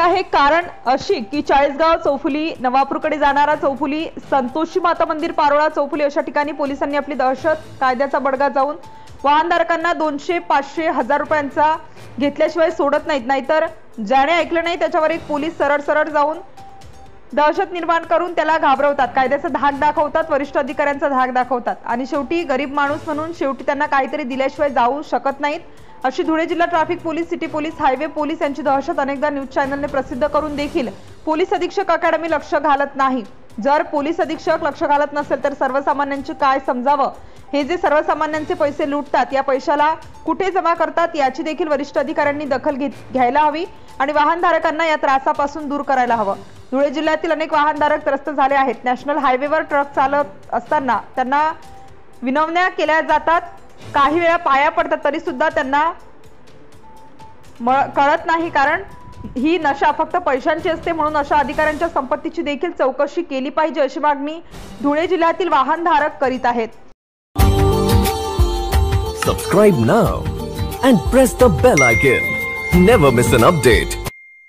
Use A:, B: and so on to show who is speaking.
A: आहे। कारण अशी की चाळीसगाव चौफुली नवापूरकडे जाणारा चौफुली संतोषी माता मंदिर पारोळा चौफुली अशा ठिकाणी पोलिसांनी आपली दहशत कायद्याचा बडगा जाऊन वाहनधारकांना 200, 500, 1000 रुपयांचा घेतल्याशिवाय सोडत नाहीत। नाहीतर ज्याने ऐकलं नाही त्याच्यावर एक पोलीस सरळ जाऊन दहशत निर्माण करून त्याला घाबरवतात, कायद्याचा धाक दाखवतात, वरिष्ठ अधिकाऱ्यांचा धाक दाखवतात आणि शेवटी गरीब माणूस म्हणून शेवटी त्यांना काहीतरी दिल्याशिवाय जाऊ शकत नाहीत। अशी धुळे जिल्हा traffic police, city police, highway police यांची दहशत अनेकदा न्यूज चॅनलने प्रसिद्ध करून देखील पोलीस अधीक्षक अकॅडमी लक्ष घालत नाही। जर पोलीस अधीक्षक लक्ष घालत नसेल तर सर्वसामान्यांचे काय समजावं? हे जे सर्वसामान्यांचे पैसे लुटतात या पैशाला कुठे जमा करतात याची देखील वरिष्ठ अधिकाऱ्यांनी दखल घ्यायला हवी आणि वाहनधारकांना या त्रासापासून दूर करायला हवं। धुळे जिल्ह्यातील अनेक वाहनधारक त्रस्त झाले आहेत। नॅशनल हायवेवर ट्रक चालत असताना त्यांना विनवण्या केल्या जातात, काही वेळा पाया पडतात, तरी सुद्धा त्यांना कळत नाही। कारण ही नशा फक्त पैशांची असते, म्हणून अशा अधिकाऱ्यांच्या संपत्तीची देखील चौकशी केली पाहिजे अशी मागणी धुळे जिल्ह्यातील वाहनधारक करीत आहेत।
B: Subscribe now and press the bell icon. Never miss an update.